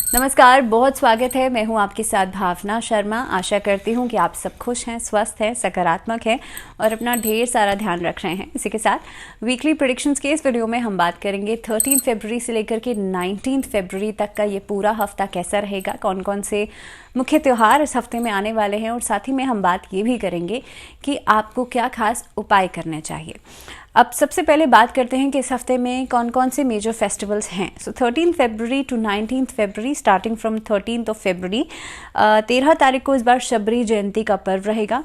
नमस्कार, बहुत स्वागत है। मैं हूं आपके साथ भावना शर्मा। आशा करती हूं कि आप सब खुश हैं, स्वस्थ हैं, सकारात्मक हैं और अपना ढेर सारा ध्यान रख रहे हैं। इसी के साथ वीकली प्रेडिक्शंस के इस वीडियो में हम बात करेंगे 13 फरवरी से लेकर के 19 फरवरी तक का ये पूरा हफ्ता कैसा रहेगा, कौन कौन से मुख्य त्यौहार इस हफ्ते में आने वाले हैं और साथ ही में हम बात ये भी करेंगे कि आपको क्या खास उपाय करने चाहिए। अब सबसे पहले बात करते हैं कि इस हफ्ते में कौन कौन से मेजर फेस्टिवल्स हैं। 13 फरवरी टू 19 फरवरी, स्टार्टिंग फ्रॉम 13 फरवरी, 13 तारीख को इस बार शबरी जयंती का पर्व रहेगा।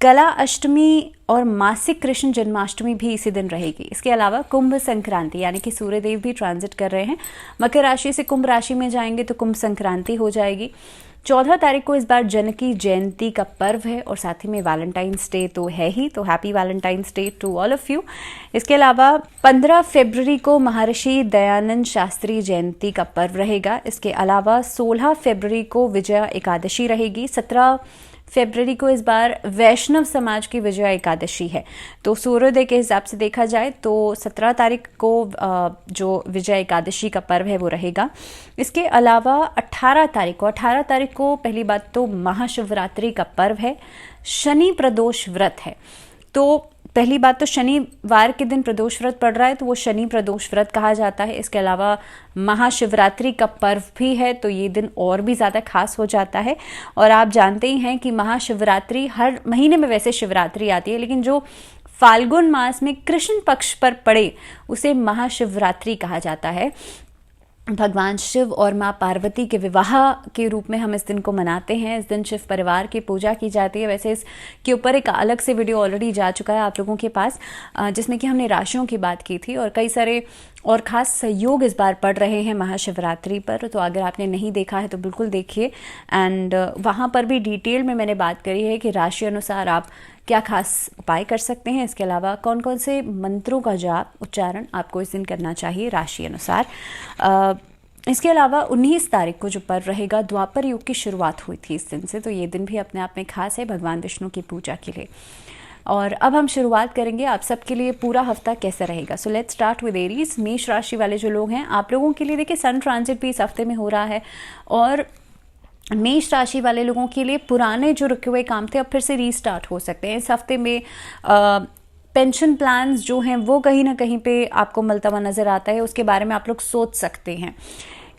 कला अष्टमी और मासिक कृष्ण जन्माष्टमी भी इसी दिन रहेगी। इसके अलावा कुंभ संक्रांति, यानी कि सूर्यदेव भी ट्रांजिट कर रहे हैं, मकर राशि से कुंभ राशि में जाएंगे तो कुंभ संक्रांति हो जाएगी। 14 तारीख को इस बार जानकी जयंती का पर्व है और साथ ही में वैलेंटाइंस डे तो है ही, तो happy Valentine's day to all of you. इसके अलावा 15 फरवरी को महर्षि दयानंद शास्त्री जयंती का पर्व रहेगा। इसके अलावा 16 फरवरी को विजया एकादशी रहेगी। 17 फरवरी को इस बार वैष्णव समाज की विजया एकादशी है, तो सूर्योदय के हिसाब से देखा जाए तो 17 तारीख को जो विजया एकादशी का पर्व है वो रहेगा। इसके अलावा 18 तारीख को पहली बात तो महाशिवरात्रि का पर्व है, शनि प्रदोष व्रत है। तो पहली बात तो शनिवार के दिन प्रदोष व्रत पड़ रहा है तो वो शनि प्रदोष व्रत कहा जाता है। इसके अलावा महाशिवरात्रि का पर्व भी है तो ये दिन और भी ज़्यादा खास हो जाता है। और आप जानते ही हैं कि महाशिवरात्रि हर महीने में वैसे शिवरात्रि आती है, लेकिन जो फाल्गुन मास में कृष्ण पक्ष पर पड़े उसे महाशिवरात्रि कहा जाता है। भगवान शिव और माँ पार्वती के विवाह के रूप में हम इस दिन को मनाते हैं। इस दिन शिव परिवार की पूजा की जाती है। वैसे इसके ऊपर एक अलग से वीडियो ऑलरेडी जा चुका है आप लोगों के पास, जिसमें कि हमने राशियों की बात की थी और कई सारे और ख़ास सहयोग इस बार पड़ रहे हैं महाशिवरात्रि पर। तो अगर आपने नहीं देखा है तो बिल्कुल देखिए। एंड वहाँ पर भी डिटेल में मैंने बात करी है कि राशि अनुसार आप क्या खास उपाय कर सकते हैं। इसके अलावा कौन कौन से मंत्रों का जाप उच्चारण आपको इस दिन करना चाहिए राशि अनुसार। इसके अलावा 19 तारीख को जो पर्व रहेगा, द्वापर युग की शुरुआत हुई थी इस दिन से, तो ये दिन भी अपने आप में खास है भगवान विष्णु की पूजा के लिए। और अब हम शुरुआत करेंगे आप सबके लिए पूरा हफ्ता कैसा रहेगा। So let's start with Aries. मेष राशि वाले जो लोग हैं, आप लोगों के लिए देखिए सन ट्रांजिट भी इस हफ्ते में हो रहा है और मेष राशि वाले लोगों के लिए पुराने जो रुके हुए काम थे अब फिर से रीस्टार्ट हो सकते हैं। इस हफ्ते में पेंशन प्लान्स जो हैं वो कहीं ना कहीं पे आपको मिलता हुआ नजर आता है, उसके बारे में आप लोग सोच सकते हैं।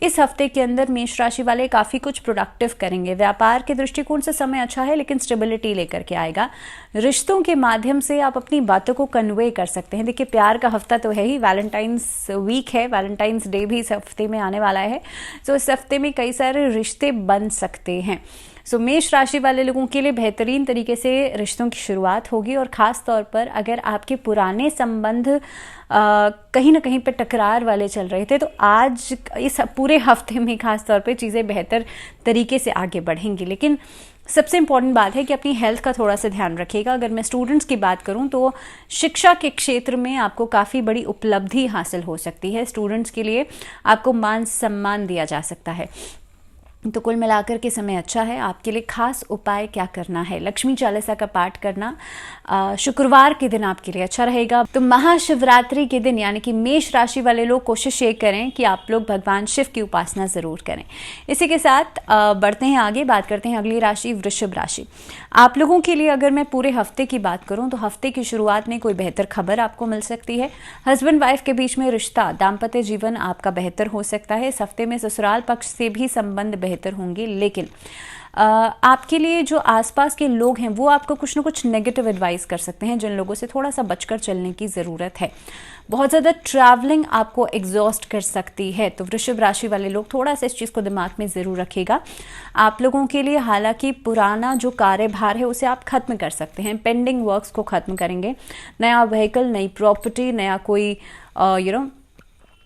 इस हफ्ते के अंदर मेष राशि वाले काफ़ी कुछ प्रोडक्टिव करेंगे। व्यापार के दृष्टिकोण से समय अच्छा है लेकिन स्टेबिलिटी लेकर के आएगा। रिश्तों के माध्यम से आप अपनी बातों को कन्वे कर सकते हैं। देखिए प्यार का हफ्ता तो है ही, वैलेंटाइंस वीक है, वैलेंटाइंस डे भी इस हफ्ते में आने वाला है। तो इस हफ्ते में कई सारे रिश्ते बन सकते हैं। सो मेष राशि वाले लोगों के लिए बेहतरीन तरीके से रिश्तों की शुरुआत होगी और ख़ास तौर पर अगर आपके पुराने संबंध कहीं ना कहीं पे टकरार वाले चल रहे थे तो आज इस पूरे हफ्ते में ख़ास तौर पे चीज़ें बेहतर तरीके से आगे बढ़ेंगी। लेकिन सबसे इम्पॉर्टेंट बात है कि अपनी हेल्थ का थोड़ा सा ध्यान रखिएगा। अगर मैं स्टूडेंट्स की बात करूं तो शिक्षा के क्षेत्र में आपको काफ़ी बड़ी उपलब्धि हासिल हो सकती है। स्टूडेंट्स के लिए आपको मान सम्मान दिया जा सकता है। तो कुल मिलाकर के समय अच्छा है। आपके लिए खास उपाय क्या करना है, लक्ष्मी चालीसा का पाठ करना शुक्रवार के दिन आपके लिए अच्छा रहेगा। तो महाशिवरात्रि के दिन यानी कि मेष राशि वाले लोग कोशिश ये करें कि आप लोग भगवान शिव की उपासना ज़रूर करें। इसी के साथ बढ़ते हैं आगे, बात करते हैं अगली राशि वृषभ राशि। आप लोगों के लिए अगर मैं पूरे हफ्ते की बात करूं तो हफ्ते की शुरुआत में कोई बेहतर खबर आपको मिल सकती है। हस्बैंड वाइफ के बीच में रिश्ता, दाम्पत्य जीवन आपका बेहतर हो सकता है। इस हफ्ते में ससुराल पक्ष से भी संबंध बेहतर होंगे, लेकिन आपके लिए जो आसपास के लोग हैं वो आपको कुछ ना कुछ नेगेटिव एडवाइस कर सकते हैं, जिन लोगों से थोड़ा सा बचकर चलने की ज़रूरत है। बहुत ज़्यादा ट्रैवलिंग आपको एग्जॉस्ट कर सकती है, तो वृषभ राशि वाले लोग थोड़ा सा इस चीज़ को दिमाग में ज़रूर रखिएगा। आप लोगों के लिए हालांकि पुराना जो कार्यभार है उसे आप खत्म कर सकते हैं, पेंडिंग वर्क्स को खत्म करेंगे। नया व्हीकल, नई प्रॉपर्टी, नया कोई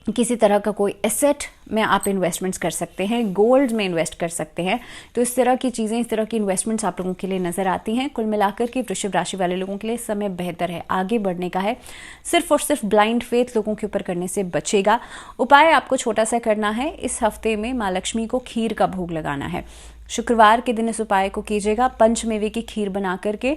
किसी तरह का कोई एसेट में आप इन्वेस्टमेंट्स कर सकते हैं, गोल्ड में इन्वेस्ट कर सकते हैं। तो इस तरह की चीज़ें, इस तरह की इन्वेस्टमेंट्स आप लोगों के लिए नज़र आती हैं। कुल मिलाकर के वृषभ राशि वाले लोगों के लिए समय बेहतर है, आगे बढ़ने का है। सिर्फ और सिर्फ ब्लाइंड फेथ लोगों के ऊपर करने से बचेगा। उपाय आपको छोटा सा करना है, इस हफ्ते में माँ लक्ष्मी को खीर का भोग लगाना है। शुक्रवार के दिन इस उपाय को कीजिएगा, पंचमेवे की खीर बना करके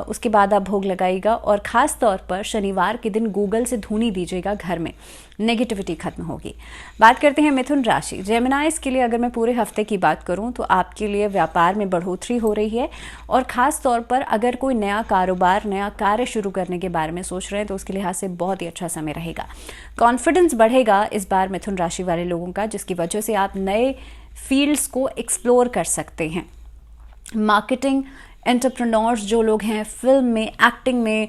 उसके बाद आप भोग लगाइएगा। और ख़ास तौर पर शनिवार के दिन गूगल से धूनी दीजिएगा, घर में नेगेटिविटी खत्म होगी। बात बात करते हैं मिथुन राशि, जेमिनाइज के लिए अगर मैं पूरे हफ्ते की बात करूं तो आपके लिए व्यापार में बढ़ोतरी हो रही है और ख़ास तौर पर अगर कोई नया कारोबार, नया कार्य शुरू करने के बारे में सोच रहे हैं तो उसके लिहाज से बहुत ही अच्छा समय रहेगा। कॉन्फिडेंस बढ़ेगा इस बार मिथुन राशि वाले लोगों का, जिसकी वजह से आप नए फील्ड्स को एक्सप्लोर कर सकते हैं। मार्केटिंग, एंटरप्रेन्योर्स जो लोग हैं, फिल्म में, एक्टिंग में,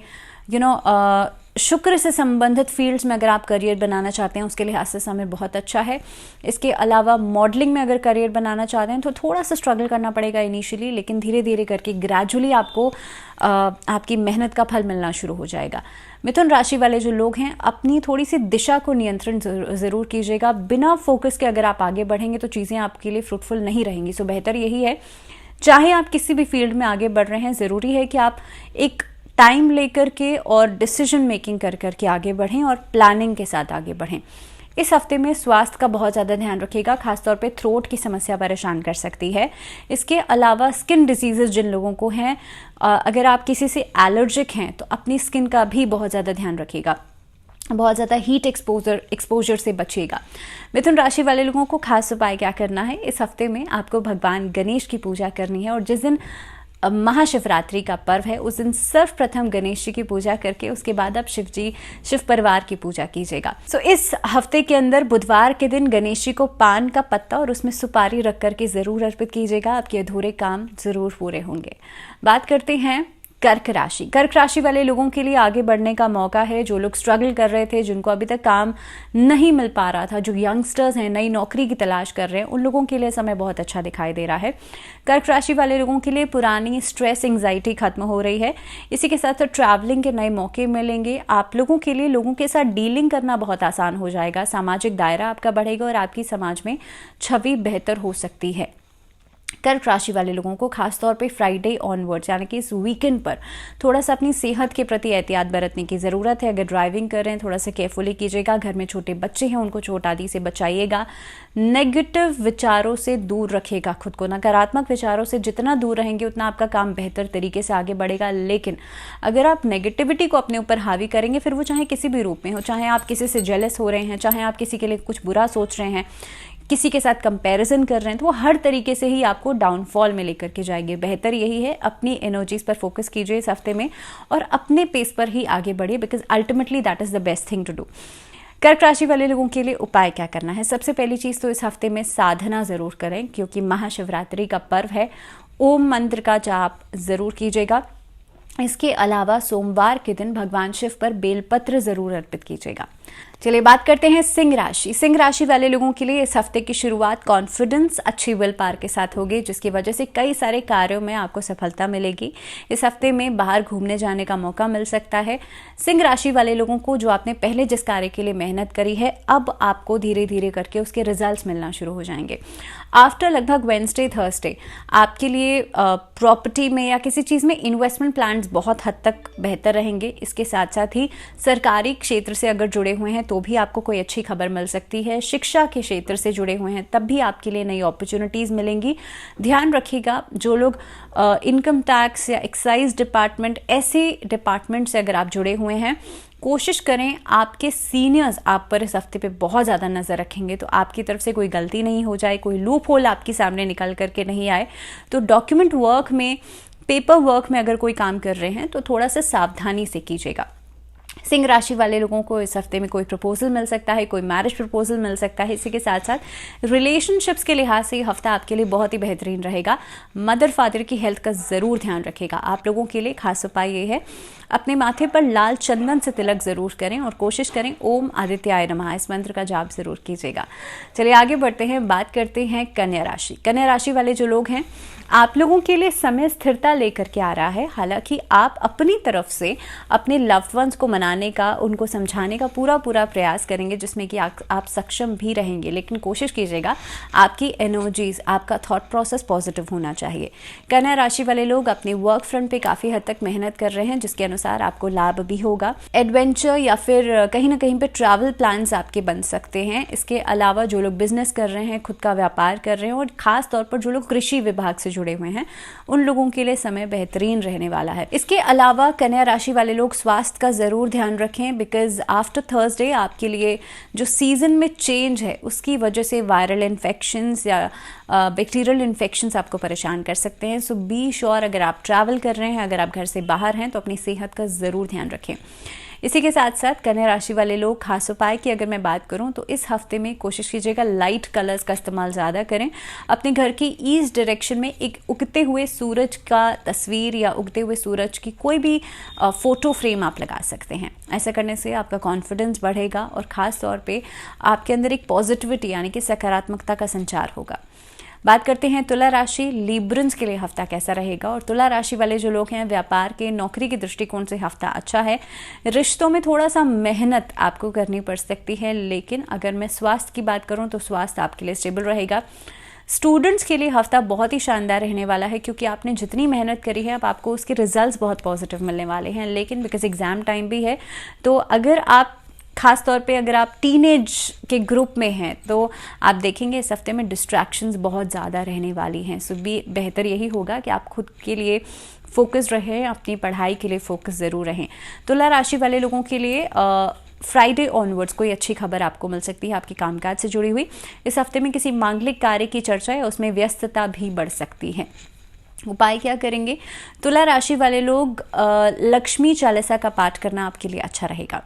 शुक्र से संबंधित फील्ड्स में अगर आप करियर बनाना चाहते हैं उसके लिहाज से समय बहुत अच्छा है। इसके अलावा मॉडलिंग में अगर करियर बनाना चाहते हैं तो थोड़ा सा स्ट्रगल करना पड़ेगा इनिशियली, लेकिन धीरे धीरे करके ग्रेजुअली आपको आपकी मेहनत का फल मिलना शुरू हो जाएगा। मिथुन राशि वाले जो लोग हैं अपनी थोड़ी सी दिशा को नियंत्रण ज़रूर कीजिएगा। बिना फोकस के अगर आप आगे बढ़ेंगे तो चीज़ें आपके लिए फ्रूटफुल नहीं रहेंगी। सो बेहतर यही है, चाहे आप किसी भी फील्ड में आगे बढ़ रहे हैं, ज़रूरी है कि आप एक टाइम लेकर के और डिसीजन मेकिंग कर करके आगे बढ़ें और प्लानिंग के साथ आगे बढ़ें। इस हफ्ते में स्वास्थ्य का बहुत ज़्यादा ध्यान रखिएगा, खासतौर पे थ्रोट की समस्या परेशान कर सकती है। इसके अलावा स्किन डिजीजेस जिन लोगों को हैं, अगर आप किसी से एलर्जिक हैं तो अपनी स्किन का भी बहुत ज़्यादा ध्यान रखिएगा। बहुत ज़्यादा हीट एक्सपोजर से बचिएगा। मिथुन राशि वाले लोगों को खास उपाय क्या करना है, इस हफ्ते में आपको भगवान गणेश की पूजा करनी है और जिस दिन महाशिवरात्रि का पर्व है उस दिन सर्वप्रथम गणेश जी की पूजा करके उसके बाद आप शिव परिवार की पूजा कीजिएगा। इस हफ्ते के अंदर बुधवार के दिन गणेश जी को पान का पत्ता और उसमें सुपारी रख करके ज़रूर अर्पित कीजिएगा, आपके अधूरे काम ज़रूर पूरे होंगे। बात करते हैं कर्क राशि। कर्क राशि वाले लोगों के लिए आगे बढ़ने का मौका है। जो लोग स्ट्रगल कर रहे थे, जिनको अभी तक काम नहीं मिल पा रहा था, जो यंगस्टर्स हैं, नई नौकरी की तलाश कर रहे हैं, उन लोगों के लिए समय बहुत अच्छा दिखाई दे रहा है। कर्क राशि वाले लोगों के लिए पुरानी स्ट्रेस, एंग्जाइटी खत्म हो रही है। इसी के साथ ट्रैवलिंग के नए मौके मिलेंगे। आप लोगों के लिए लोगों के साथ डीलिंग करना बहुत आसान हो जाएगा। सामाजिक दायरा आपका बढ़ेगा और आपकी समाज में छवि बेहतर हो सकती है। कर्क राशि वाले लोगों को खासतौर पे फ्राइडे ऑनवर्ड्स यानी कि इस वीकेंड पर थोड़ा सा अपनी सेहत के प्रति एहतियात बरतने की ज़रूरत है। अगर ड्राइविंग कर रहे हैं थोड़ा सा केयरफुली कीजिएगा। घर में छोटे बच्चे हैं उनको चोट आदि से बचाइएगा। नेगेटिव विचारों से दूर रखिएगा खुद को। नकारात्मक विचारों से जितना दूर रहेंगे उतना आपका काम बेहतर तरीके से आगे बढ़ेगा। लेकिन अगर आप नेगेटिविटी को अपने ऊपर हावी करेंगे, फिर वो चाहे किसी भी रूप में हो, चाहे आप किसी से जेलस हो रहे हैं, चाहे आप किसी के लिए कुछ बुरा सोच रहे हैं, किसी के साथ कंपैरिजन कर रहे हैं, तो वो हर तरीके से ही आपको डाउनफॉल में लेकर के जाएंगे। बेहतर यही है अपनी एनर्जीज पर फोकस कीजिए इस हफ्ते में और अपने पेस पर ही आगे बढ़िए, because ultimately that is the best thing to do. कर्क राशि वाले लोगों के लिए उपाय क्या करना है? सबसे पहली चीज़ तो इस हफ्ते में साधना ज़रूर करें, क्योंकि महाशिवरात्रि का पर्व है। ओम मंत्र का जाप ज़रूर कीजिएगा। इसके अलावा सोमवार के दिन भगवान शिव पर बेलपत्र ज़रूर अर्पित कीजिएगा। चलिए बात करते हैं सिंह राशि। सिंह राशि वाले लोगों के लिए इस हफ्ते की शुरुआत कॉन्फिडेंस, अच्छी विल पावर के साथ होगी, जिसकी वजह से कई सारे कार्यों में आपको सफलता मिलेगी। इस हफ्ते में बाहर घूमने जाने का मौका मिल सकता है। सिंह राशि वाले लोगों को जो आपने पहले जिस कार्य के लिए मेहनत करी है, अब आपको धीरे धीरे करके उसके रिजल्ट्स मिलना शुरू हो जाएंगे। आफ्टर लगभग वेडनेसडे, थर्सडे आपके लिए प्रॉपर्टी में या किसी चीज़ में इन्वेस्टमेंट प्लान्स बहुत हद तक बेहतर रहेंगे। इसके साथ साथ ही सरकारी क्षेत्र से अगर जुड़े हुए हैं तो भी आपको कोई अच्छी खबर मिल सकती है। शिक्षा के क्षेत्र से जुड़े हुए हैं तब भी आपके लिए नई अपॉर्चुनिटीज़ मिलेंगी। ध्यान रखिएगा, जो लोग इनकम टैक्स या एक्साइज डिपार्टमेंट, ऐसे डिपार्टमेंट से अगर आप जुड़े हुए हैं, कोशिश करें आपके सीनियर्स आप पर इस हफ्ते पे बहुत ज़्यादा नज़र रखेंगे, तो आपकी तरफ से कोई गलती नहीं हो जाए, कोई लूप होल आपके सामने निकल करके नहीं आए। तो डॉक्यूमेंट वर्क में, पेपर वर्क में अगर कोई काम कर रहे हैं तो थोड़ा सा सावधानी से कीजिएगा। सिंह राशि वाले लोगों को इस हफ्ते में कोई प्रपोजल मिल सकता है, कोई मैरिज प्रपोजल मिल सकता है। इसी के साथ साथ रिलेशनशिप्स के लिहाज से ये हफ्ता आपके लिए बहुत ही बेहतरीन रहेगा। मदर फादर की हेल्थ का ज़रूर ध्यान रखेगा। आप लोगों के लिए खास उपाय ये है, अपने माथे पर लाल चंदन से तिलक ज़रूर करें और कोशिश करें ओम आदित्याय नमः इस मंत्र का जाप ज़रूर कीजिएगा। चलिए आगे बढ़ते हैं, बात करते हैं कन्या राशि। कन्या राशि वाले जो लोग हैं, आप लोगों के लिए समय स्थिरता लेकर के आ रहा है। हालांकि आप अपनी तरफ से अपने लव्ड वंस को मनाने का, उनको समझाने का पूरा प्रयास करेंगे, जिसमें कि आप सक्षम भी रहेंगे। लेकिन कोशिश कीजिएगा आपकी एनर्जीज, आपका थॉट प्रोसेस पॉजिटिव होना चाहिए। कन्या राशि वाले लोग अपने वर्क फ्रंट पे काफ़ी हद तक मेहनत कर रहे हैं, जिसके अनुसार अनुसार आपको लाभ भी होगा। एडवेंचर या फिर कहीं ना कहीं पे ट्रैवल प्लान्स आपके बन सकते हैं। इसके अलावा जो लोग बिजनेस कर रहे हैं, खुद का व्यापार कर रहे हैं, और खास तौर पर जो लोग कृषि विभाग से जुड़े हुए हैं, उन लोगों के लिए समय बेहतरीन रहने वाला है। इसके अलावा कन्या राशि वाले लोग स्वास्थ्य का ज़रूर ध्यान रखें, बिकॉज आफ्टर थर्सडे आपके लिए जो सीजन में चेंज है उसकी वजह से वायरल इन्फेक्शंस या बैक्टीरियल इन्फेक्शंस आपको परेशान कर सकते हैं। सो बी श्योर, अगर आप ट्रैवल कर रहे हैं, अगर आप घर से बाहर हैं, तो अपनी सेहत का ज़रूर ध्यान रखें। इसी के साथ साथ कन्या राशि वाले लोग, खास उपाय की अगर मैं बात करूं तो इस हफ्ते में कोशिश कीजिएगा लाइट कलर्स का इस्तेमाल ज़्यादा करें। अपने घर की ईस्ट डायरेक्शन में एक उगते हुए सूरज का तस्वीर या उगते हुए सूरज की कोई भी फ़ोटो फ्रेम आप लगा सकते हैं। ऐसा करने से आपका कॉन्फिडेंस बढ़ेगा और ख़ास तौर पे आपके अंदर एक पॉजिटिविटी यानी कि सकारात्मकता का संचार होगा। बात करते हैं तुला राशि, लिब्रन्स के लिए हफ्ता कैसा रहेगा। और तुला राशि वाले जो लोग हैं, व्यापार के, नौकरी के दृष्टिकोण से हफ्ता अच्छा है। रिश्तों में थोड़ा सा मेहनत आपको करनी पड़ सकती है, लेकिन अगर मैं स्वास्थ्य की बात करूं तो स्वास्थ्य आपके लिए स्टेबल रहेगा। स्टूडेंट्स के लिए हफ्ता बहुत ही शानदार रहने वाला है, क्योंकि आपने जितनी मेहनत करी है अब आपको उसके रिजल्ट्स बहुत पॉजिटिव मिलने वाले हैं। लेकिन बिकॉज एग्ज़ाम टाइम भी है, तो अगर आप खास तौर पे अगर आप टीनेज के ग्रुप में हैं तो आप देखेंगे इस हफ्ते में डिस्ट्रैक्शंस बहुत ज़्यादा रहने वाली हैं। सो भी बेहतर यही होगा कि आप खुद के लिए फोकस रहें, अपनी पढ़ाई के लिए फोकस ज़रूर रहें। तुला राशि वाले लोगों के लिए फ्राइडे ऑनवर्ड्स कोई अच्छी खबर आपको मिल सकती है आपके कामकाज से जुड़ी हुई। इस हफ्ते में किसी मांगलिक कार्य की चर्चा है, उसमें व्यस्तता भी बढ़ सकती है। उपाय क्या करेंगे? तुला राशि वाले लोग लक्ष्मी चालीसा का पाठ करना आपके लिए अच्छा रहेगा।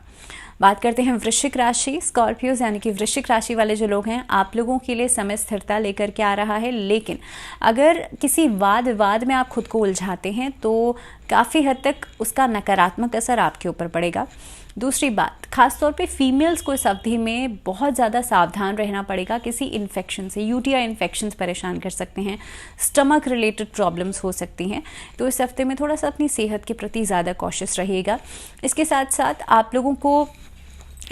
बात करते हैं वृश्चिक राशि, स्कॉर्पियोज यानी कि वृश्चिक राशि वाले जो लोग हैं, आप लोगों के लिए समय स्थिरता लेकर के आ रहा है। लेकिन अगर किसी वाद विवाद में आप खुद को उलझाते हैं तो काफ़ी हद तक उसका नकारात्मक असर आपके ऊपर पड़ेगा। दूसरी बात, खास तौर पे फीमेल्स को इस अवधि में बहुत ज़्यादा सावधान रहना पड़ेगा। किसी इन्फेक्शन से, यूटीआई इन्फेक्शंस परेशान कर सकते हैं, स्टमक रिलेटेड प्रॉब्लम्स हो सकती हैं। तो इस हफ्ते में थोड़ा सा अपनी सेहत के प्रति ज़्यादा कॉशियस रहिएगा। इसके साथ साथ आप लोगों को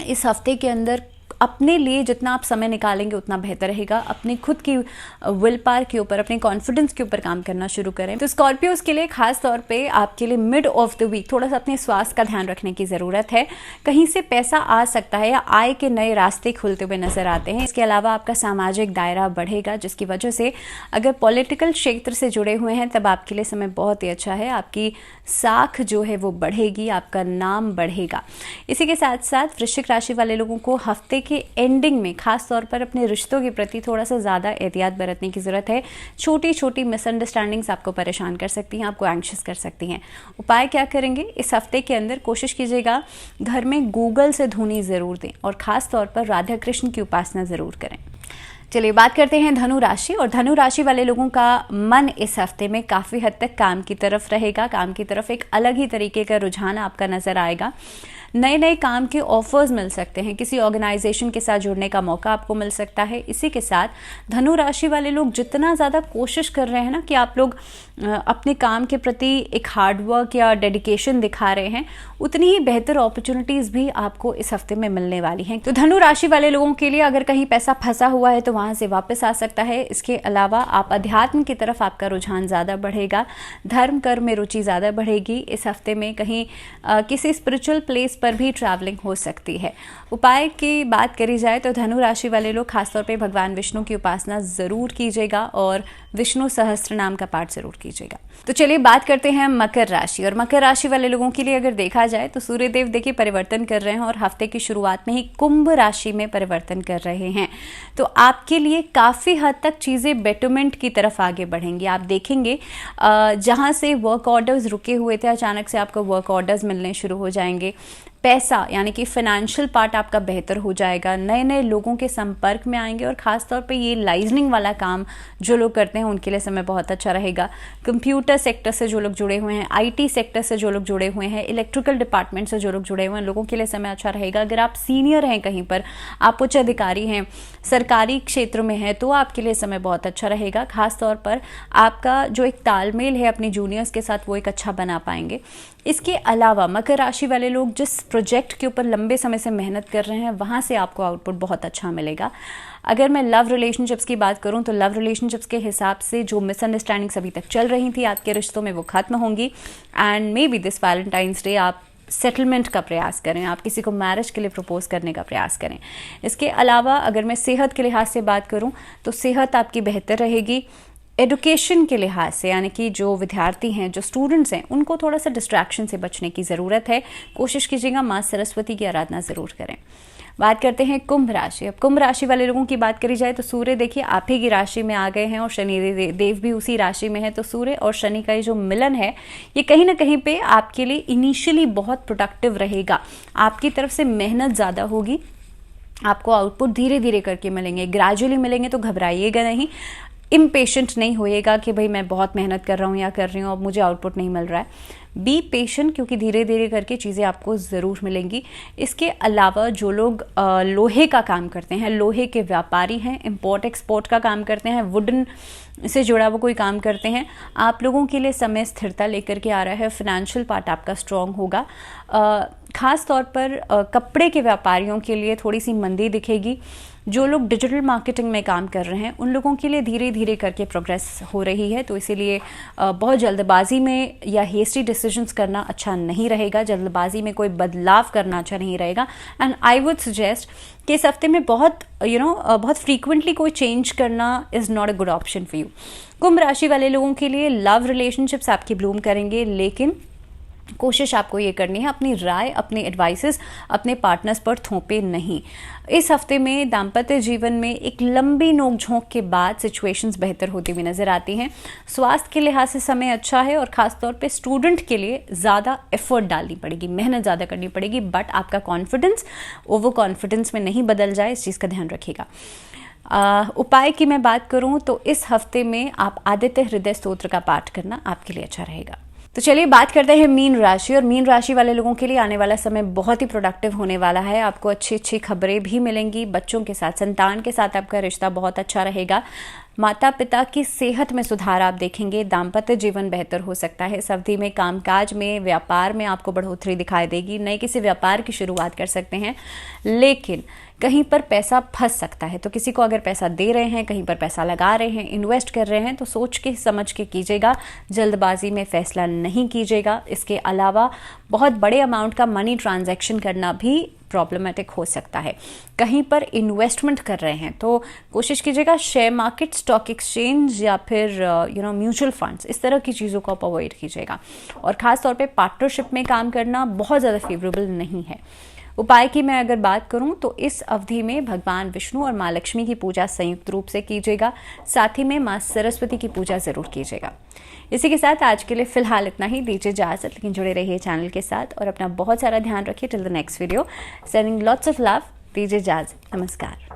इस हफ्ते के अंदर अपने लिए जितना आप समय निकालेंगे उतना बेहतर रहेगा। अपनी खुद की विल पावर के ऊपर, अपने कॉन्फिडेंस के ऊपर काम करना शुरू करें। तो स्कॉर्पियोज के लिए खास तौर पे आपके लिए मिड ऑफ द वीक थोड़ा सा अपने स्वास्थ्य का ध्यान रखने की ज़रूरत है। कहीं से पैसा आ सकता है या आय के नए रास्ते खुलते हुए नजर आते हैं। इसके अलावा आपका सामाजिक दायरा बढ़ेगा, जिसकी वजह से अगर पॉलिटिकल क्षेत्र से जुड़े हुए हैं तब आपके लिए समय बहुत ही अच्छा है। आपकी साख जो है वो बढ़ेगी, आपका नाम बढ़ेगा। इसी के साथ साथ वृश्चिक राशि वाले लोगों को हफ्ते के एंडिंग में खास तौर पर अपने रिश्तों के प्रति थोड़ा सा ज़्यादा एहतियात बरतने की ज़रूरत है। छोटी छोटी मिसअंडरस्टैंडिंग्स आपको परेशान कर सकती हैं, आपको एंग्शियस कर सकती हैं। उपाय क्या करेंगे? इस हफ्ते के अंदर कोशिश कीजिएगा घर में गूगल से धुनी ज़रूर दें और ख़ास तौर पर राधा कृष्ण की उपासना ज़रूर करें। चलिए बात करते हैं धनु राशि। और धनु राशि वाले लोगों का मन इस हफ्ते में काफ़ी हद तक काम की तरफ रहेगा। काम की तरफ एक अलग ही तरीके का रुझान आपका नज़र आएगा। नए नए काम के ऑफर्स मिल सकते हैं, किसी ऑर्गेनाइजेशन के साथ जुड़ने का मौका आपको मिल सकता है। इसी के साथ धनु राशि वाले लोग जितना ज़्यादा कोशिश कर रहे हैं ना कि आप लोग अपने काम के प्रति एक हार्डवर्क या डेडिकेशन दिखा रहे हैं, उतनी ही बेहतर अपॉर्चुनिटीज़ भी आपको इस हफ्ते में मिलने वाली हैं। तो धनु राशि वाले लोगों के लिए अगर कहीं पैसा फंसा हुआ है तो वहाँ से वापस आ सकता है। इसके अलावा आप अध्यात्म की तरफ आपका रुझान ज़्यादा बढ़ेगा, धर्म कर्म में रुचि ज़्यादा बढ़ेगी। इस हफ्ते में कहीं किसी स्पिरिचुअल प्लेस पर भी ट्रैवलिंग हो सकती है। उपाय की बात करी जाए तो धनु राशि वाले लोग खासतौर पे भगवान विष्णु की उपासना ज़रूर कीजिएगा और विष्णु सहस्त्र नाम का पाठ ज़रूर कीजिएगा। तो चलिए बात करते हैं मकर राशि। और मकर राशि वाले लोगों के लिए अगर देखा जाए तो सूर्यदेव देखिए परिवर्तन कर रहे हैं और हफ्ते की शुरुआत में ही कुंभ राशि में परिवर्तन कर रहे हैं। तो आपके लिए काफ़ी हद तक चीज़ें बेटरमेंट की तरफ आगे बढ़ेंगी। आप देखेंगे जहाँ से वर्क ऑर्डर्स रुके हुए थे, अचानक से आपको वर्क ऑर्डर्स मिलने शुरू हो जाएंगे। पैसा यानी कि फाइनेंशियल पार्ट आपका बेहतर हो जाएगा। नए नए लोगों के संपर्क में आएंगे और ख़ास तौर पे ये लाइजनिंग वाला काम जो लोग करते हैं उनके लिए समय बहुत अच्छा रहेगा। कंप्यूटर सेक्टर से जो लोग जुड़े हुए हैं, आईटी सेक्टर से जो लोग जुड़े हुए हैं, इलेक्ट्रिकल डिपार्टमेंट से जो लोग जुड़े हुए हैं, लोगों के लिए समय अच्छा रहेगा। अगर आप सीनियर हैं, कहीं पर आप उच्च अधिकारी हैं, सरकारी क्षेत्र में हैं, तो आपके लिए समय बहुत अच्छा रहेगा। खास तौर पर आपका जो एक तालमेल है अपने जूनियर्स के साथ वो एक अच्छा बना पाएंगे। इसके अलावा मकर राशि वाले लोग जिस प्रोजेक्ट के ऊपर लंबे समय से मेहनत कर रहे हैं वहाँ से आपको आउटपुट बहुत अच्छा मिलेगा। अगर मैं लव रिलेशनशिप्स की बात करूँ तो लव रिलेशनशिप्स के हिसाब से जो मिसअंडरस्टैंडिंग्स अभी तक चल रही थी आपके रिश्तों में वो खत्म होंगी and may be this Valentine's day आप सेटलमेंट का प्रयास करें, आप किसी को मैरिज के लिए प्रपोज करने का प्रयास करें। इसके अलावा अगर मैं सेहत के लिहाज से बात करूं तो सेहत आपकी बेहतर रहेगी। एडुकेशन के लिहाज से यानी कि जो विद्यार्थी हैं, जो स्टूडेंट्स हैं, उनको थोड़ा सा डिस्ट्रैक्शन से बचने की ज़रूरत है। कोशिश कीजिएगा माँ सरस्वती की आराधना ज़रूर करें। बात करते हैं कुंभ राशि। अब कुंभ राशि वाले लोगों की बात करी जाए तो सूर्य देखिए आप ही की राशि में आ गए हैं और शनि देव भी उसी राशि में है, तो सूर्य और शनि का ये जो मिलन है ये कहीं ना कहीं पे आपके लिए इनिशियली बहुत प्रोडक्टिव रहेगा। आपकी तरफ से मेहनत ज़्यादा होगी, आपको आउटपुट धीरे धीरे करके मिलेंगे, ग्रेजुअली मिलेंगे, तो घबराइएगा नहीं, इम्पेशेंट नहीं होइएगा कि भाई मैं बहुत मेहनत कर रहा हूँ या कर रही हूँ अब मुझे आउटपुट नहीं मिल रहा है। बी पेशेंट, क्योंकि धीरे धीरे करके चीज़ें आपको ज़रूर मिलेंगी। इसके अलावा जो लोग लोहे का काम करते हैं, लोहे के व्यापारी हैं, इंपोर्ट एक्सपोर्ट का काम करते हैं, वुडन से जुड़ा हुआ कोई काम करते हैं, आप लोगों के लिए समय स्थिरता लेकर के आ रहा है। फाइनेंशियल पार्ट आपका स्ट्रॉन्ग होगा। ख़ास तौर पर कपड़े के व्यापारियों के लिए थोड़ी सी मंदी दिखेगी। जो लोग डिजिटल मार्केटिंग में काम कर रहे हैं उन लोगों के लिए धीरे धीरे करके प्रोग्रेस हो रही है, तो इसीलिए बहुत जल्दबाजी में या हेस्टी डिसीजंस करना अच्छा नहीं रहेगा। जल्दबाजी में कोई बदलाव करना अच्छा नहीं रहेगा। एंड आई वुड सजेस्ट कि इस हफ्ते में बहुत बहुत फ्रीक्वेंटली कोई चेंज करना is not a good option for you. कुंभ राशि वाले लोगों के लिए लव रिलेशनशिप्स आपकी ब्लूम करेंगे, लेकिन कोशिश आपको ये करनी है अपनी राय, अपने एडवाइसेस अपने पार्टनर्स पर थोपे नहीं। इस हफ्ते में दाम्पत्य जीवन में एक लंबी नोकझोंक के बाद सिचुएशंस बेहतर होती हुई नजर आती हैं। स्वास्थ्य के लिहाज से समय अच्छा है और ख़ास तौर पे स्टूडेंट के लिए ज़्यादा एफर्ट डालनी पड़ेगी, मेहनत ज़्यादा करनी पड़ेगी, बट आपका कॉन्फिडेंस ओवर कॉन्फिडेंस में नहीं बदल जाए, इस चीज़ का ध्यान रखिएगा। उपाय की मैं बात करूं तो इस हफ्ते में आप आदित्य हृदय स्तोत्र का पाठ करना आपके लिए अच्छा रहेगा। तो चलिए बात करते हैं मीन राशि। और मीन राशि वाले लोगों के लिए आने वाला समय बहुत ही प्रोडक्टिव होने वाला है। आपको अच्छी अच्छी खबरें भी मिलेंगी। बच्चों के साथ, संतान के साथ आपका रिश्ता बहुत अच्छा रहेगा। माता पिता की सेहत में सुधार आप देखेंगे। दाम्पत्य जीवन बेहतर हो सकता है। इस अवधि में कामकाज में, व्यापार में आपको बढ़ोतरी दिखाई देगी। नए किसी व्यापार की शुरुआत कर सकते हैं, लेकिन कहीं पर पैसा फंस सकता है। तो किसी को अगर पैसा दे रहे हैं, कहीं पर पैसा लगा रहे हैं, इन्वेस्ट कर रहे हैं, तो सोच के समझ के कीजिएगा, जल्दबाजी में फैसला नहीं कीजिएगा। इसके अलावा बहुत बड़े अमाउंट का मनी ट्रांजैक्शन करना भी प्रॉब्लमेटिक हो सकता है। कहीं पर इन्वेस्टमेंट कर रहे हैं तो कोशिश कीजिएगा शेयर मार्केट, स्टॉक एक्सचेंज या फिर म्यूचुअल फंड्स, इस तरह की चीज़ों को आप अवॉइड कीजिएगा। और ख़ास तौर पे पार्टनरशिप में काम करना बहुत ज़्यादा फेवरेबल नहीं है। उपाय की मैं अगर बात करूं तो इस अवधि में भगवान विष्णु और माँ लक्ष्मी की पूजा संयुक्त रूप से कीजिएगा। साथ ही में माँ सरस्वती की पूजा ज़रूर कीजिएगा। इसी के साथ आज के लिए फिलहाल इतना ही। दीजिए इजाज़त, लेकिन जुड़े रहिए चैनल के साथ और अपना बहुत सारा ध्यान रखिए। Till the next video, sending lots of love. दीजिए इजाज़त, नमस्कार।